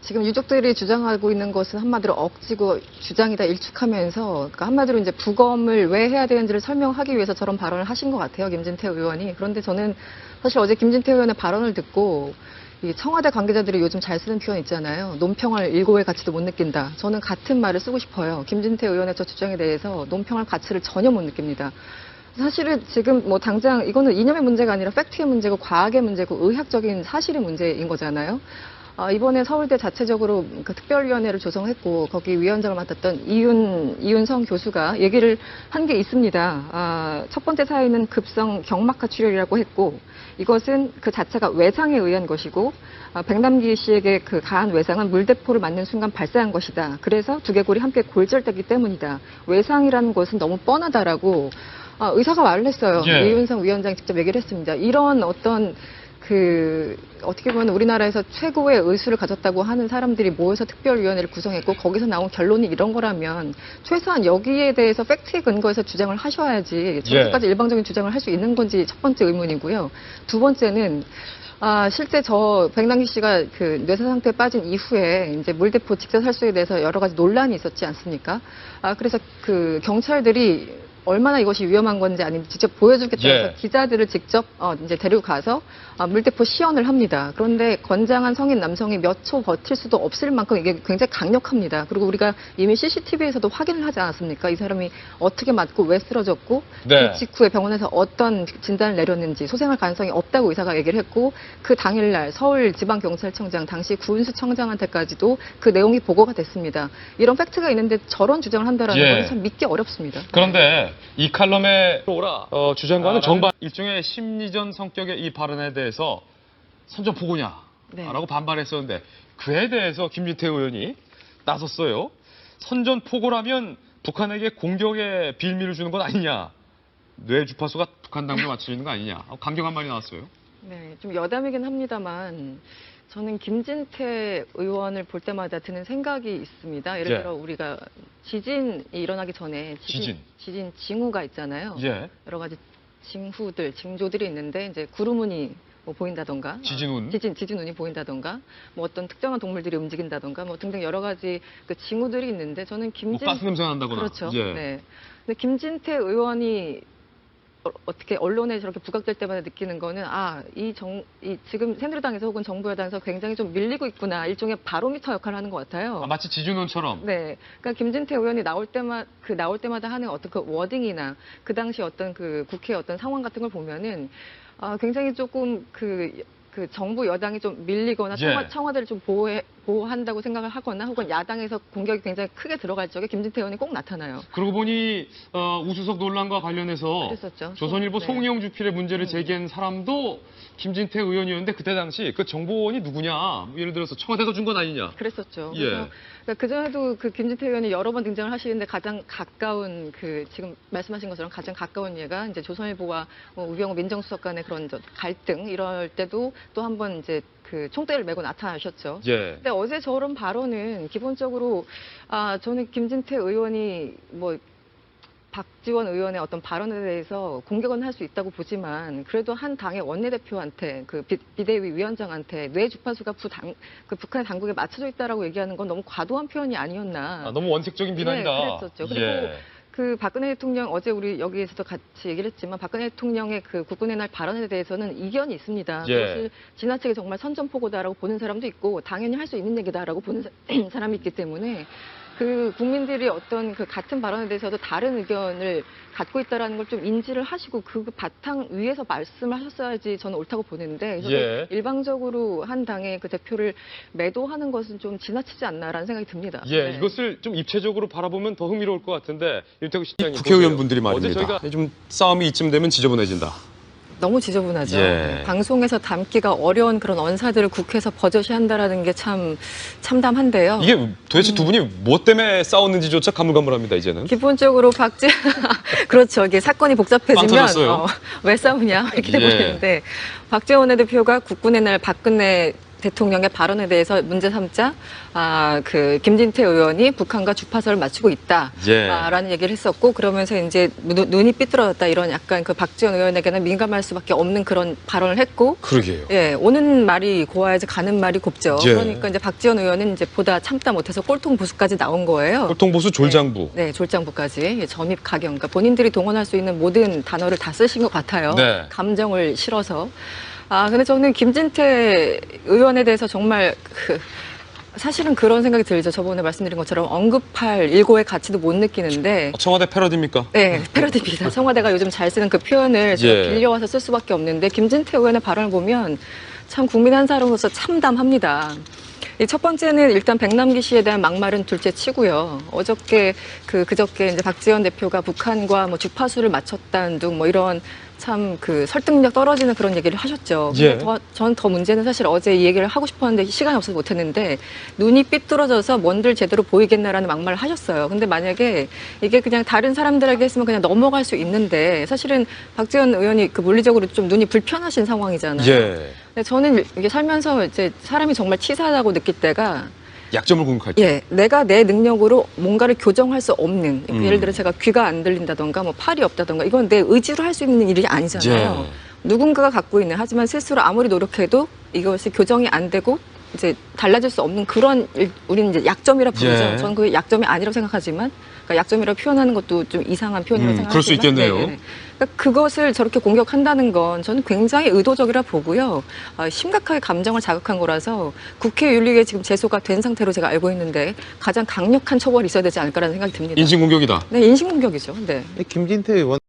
지금 유족들이 주장하고 있는 것은 한마디로 억지고 주장이다 일축하면서 그러니까 한마디로 이제 부검을 왜 해야 되는지를 설명하기 위해서 저런 발언을 하신 것 같아요, 김진태 의원이. 그런데 저는 사실 어제 김진태 의원의 발언을 듣고 이 청와대 관계자들이 요즘 잘 쓰는 표현 있잖아요. 논평할 일고의 가치도 못 느낀다. 저는 같은 말을 쓰고 싶어요. 김진태 의원의 저 주장에 대해서 논평할 가치를 전혀 못 느낍니다. 사실은 지금 뭐 당장 이거는 이념의 문제가 아니라 팩트의 문제고 과학의 문제고 의학적인 사실의 문제인 거잖아요. 이번에 서울대 자체적으로 그 특별위원회를 조성했고 거기 위원장을 맡았던 이윤성 교수가 얘기를 한 게 있습니다. 첫 번째 사인은 급성 경막하 출혈이라고 했고 이것은 그 자체가 외상에 의한 것이고 백남기 씨에게 그 가한 외상은 물대포를 맞는 순간 발생한 것이다. 그래서 두개골이 함께 골절됐기 때문이다. 외상이라는 것은 너무 뻔하다라고 의사가 말을 했어요. 예. 이윤성 위원장이 직접 얘기를 했습니다. 이런 어떤 어떻게 보면 우리나라에서 최고의 의술을 가졌다고 하는 사람들이 모여서 특별위원회를 구성했고 거기서 나온 결론이 이런 거라면 최소한 여기에 대해서 팩트에 근거해서 주장을 하셔야지 저렇게까지 일방적인 주장을 할 수 있는 건지 첫 번째 의문이고요. 두 번째는 실제 백남기 씨가 그 뇌사 상태에 빠진 이후에 이제 물대포 직접 살수에 대해서 여러 가지 논란이 있었지 않습니까? 그래서 그 경찰들이 얼마나 이것이 위험한 건지 아니면 직접 보여주겠다고 해서 기자들을 직접 이제 데리고 가서 물대포 시연을 합니다. 그런데 건장한 성인 남성이 몇 초 버틸 수도 없을 만큼 이게 굉장히 강력합니다. 그리고 우리가 이미 CCTV에서도 확인을 하지 않았습니까? 이 사람이 어떻게 맞고 왜 쓰러졌고 그 직후에 병원에서 어떤 진단을 내렸는지 소생할 가능성이 없다고 의사가 얘기를 했고 그 당일날 서울지방경찰청장 당시 구은수청장한테까지도 그 내용이 보고가 됐습니다. 이런 팩트가 있는데 저런 주장을 한다는 건 참 믿기 어렵습니다. 그런데 이 칼럼의 주장과는 정반 일종의 심리전 성격의 이 발언에 대해서 선전포고냐라고 반발했었는데 그에 대해서 김진태 의원이 나섰어요. 선전포고라면 북한에게 공격의 빌미를 주는 건 아니냐. 뇌 주파수가 북한 당국에 맞춰 있는 거 아니냐. 강경한 말이 나왔어요. 네, 좀 여담이긴 합니다만 저는 김진태 의원을 볼 때마다 드는 생각이 있습니다. 예를 들어 우리가 지진이 일어나기 전에 지진 징후가 있잖아요. 여러 가지 징조들이 있는데 이제 구름운이 뭐 보인다던가, 지진운이 보인다던가, 뭐 어떤 특정한 동물들이 움직인다던가, 뭐 등등 여러 가지 그 징후들이 있는데 저는 가스 냄새가 난다거나. 그렇죠. 네. 근데 김진태 의원이 어떻게 언론에 저렇게 부각될 때마다 느끼는 거는 지금 새누리당에서 혹은 정부 여당에서 굉장히 좀 밀리고 있구나. 일종의 바로미터 역할을 하는 것 같아요. 마치 지준원처럼. 네. 그러니까 김진태 의원이 나올 때마다 하는 어떤 그 워딩이나 그 당시 어떤 그 국회 어떤 상황 같은 걸 보면은 굉장히 조금 그 정부 여당이 좀 밀리거나 청와대를 좀 보호한다고 생각을 하거나 혹은 야당에서 공격이 굉장히 크게 들어갈 적에 김진태 의원이 꼭 나타나요. 그러고 보니 우수석 논란과 관련해서 그랬었죠. 조선일보 송이용 주필의 문제를 제기한 사람도 김진태 의원이었는데 그때 당시 그 정보원이 누구냐. 예를 들어서 청와대가 준 건 아니냐. 그랬었죠. 그래서 그전에도 그 김진태 의원이 여러 번 등장을 하시는데 가장 가까운 지금 말씀하신 것처럼 가장 가까운 예가 이제 조선일보와 우병우 민정수석 간의 그런 갈등 이럴 때도 또 한 번 이제 그 총대를 메고 나타나셨죠. 근데 어제 저런 발언은 기본적으로 저는 김진태 의원이 뭐 박지원 의원의 어떤 발언에 대해서 공격은 할 수 있다고 보지만 그래도 한 당의 원내대표한테 그 비대위 위원장한테 뇌 주파수가 그 북한 당국에 맞춰져 있다라고 얘기하는 건 너무 과도한 표현이 아니었나. 너무 원색적인 비난이다. 네, 그랬었죠. 그리고 그 박근혜 대통령 어제 우리 여기에서도 같이 얘기를 했지만 박근혜 대통령의 그 국군의 날 발언에 대해서는 이견이 있습니다. 그것을 지나치게 정말 선전포고다라고 보는 사람도 있고 당연히 할 수 있는 얘기다라고 보는 사람이 있기 때문에 그 국민들이 어떤 그 같은 발언에 대해서도 다른 의견을 갖고 있다라는 걸 좀 인지를 하시고 그 바탕 위에서 말씀을 하셨어야지 저는 옳다고 보는데 일방적으로 한 당의 그 대표를 매도하는 것은 좀 지나치지 않나라는 생각이 듭니다. 이것을 좀 입체적으로 바라보면 더 흥미로울 것 같은데 윤태구 실장님 국회의원분들이 말입니다. 어제 저희가 좀 싸움이 이쯤 되면 지저분해진다. 너무 지저분하죠. 방송에서 담기가 어려운 그런 언사들을 국회에서 버젓이 한다라는 게 참 참담한데요. 이게 도대체 두 분이 뭐 때문에 싸웠는지조차 가물가물합니다, 이제는. 기본적으로 그렇죠. 이게 사건이 복잡해지면 빵 왜 싸우냐 이렇게 돼버리는데 박지원 원내대표가 국군의 날 박근혜 대통령의 발언에 대해서 문제 삼자 그 김진태 의원이 북한과 주파수를 맞추고 있다라는 예. 얘기를 했었고 그러면서 이제 눈이 삐뚤어졌다 이런 약간 그 박지원 의원에게는 민감할 수밖에 없는 그런 발언을 했고 그러게요. 예, 오는 말이 고와야지 가는 말이 곱죠. 예. 그러니까 이제 박지원 의원은 이제 보다 참다 못해서 꼴통 보수까지 나온 거예요. 꼴통보수 졸장부. 네, 졸장부까지 점입 가경. 그러니까 본인들이 동원할 수 있는 모든 단어를 다 쓰신 것 같아요. 네. 감정을 실어서. 근데 저는 김진태 의원에 대해서 정말 사실은 그런 생각이 들죠. 저번에 말씀드린 것처럼 언급할 일고의 가치도 못 느끼는데. 청와대 패러디입니까? 네, 패러디입니다. 청와대가 요즘 잘 쓰는 그 표현을 제가 예. 빌려와서 쓸 수밖에 없는데 김진태 의원의 발언을 보면 참 국민 한 사람으로서 참담합니다. 이 첫 번째는 일단 백남기 씨에 대한 막말은 둘째 치고요. 어저께 그저께 이제 박지원 대표가 북한과 뭐 주파수를 맞췄다는 등 뭐 이런 참 그 설득력 떨어지는 그런 얘기를 하셨죠. 예. 전 더 문제는 사실 어제 이 얘기를 하고 싶었는데 시간이 없어서 못했는데 눈이 삐뚤어져서 뭔들 제대로 보이겠나라는 막말을 하셨어요. 근데 만약에 이게 그냥 다른 사람들에게 했으면 그냥 넘어갈 수 있는데 사실은 박지원 의원이 그 물리적으로 좀 눈이 불편하신 상황이잖아요. 예. 근데 저는 이게 살면서 이제 사람이 정말 치사하다고 느낄 때가 약점을 공격할 때. 예, 내가 내 능력으로 뭔가를 교정할 수 없는 예를 들어 제가 귀가 안 들린다던가 뭐 팔이 없다던가 이건 내 의지로 할 수 있는 일이 아니잖아요. 예. 누군가가 갖고 있는 하지만 스스로 아무리 노력해도 이것이 교정이 안 되고 이제 달라질 수 없는 그런 우리는 이제 약점이라 부르죠. 예. 저는 그게 약점이 아니라고 생각하지만 그러니까 약점이라고 표현하는 것도 좀 이상한 표현이라고 생각하지만 그럴 수 있겠네요. 네네. 그러니까 그것을 저렇게 공격한다는 건 저는 굉장히 의도적이라 보고요. 심각하게 감정을 자극한 거라서 국회 윤리위에 지금 제소가 된 상태로 제가 알고 있는데 가장 강력한 처벌이 있어야 되지 않을까라는 생각이 듭니다. 인신공격이다. 네, 인신공격이죠. 네. 김진태 의원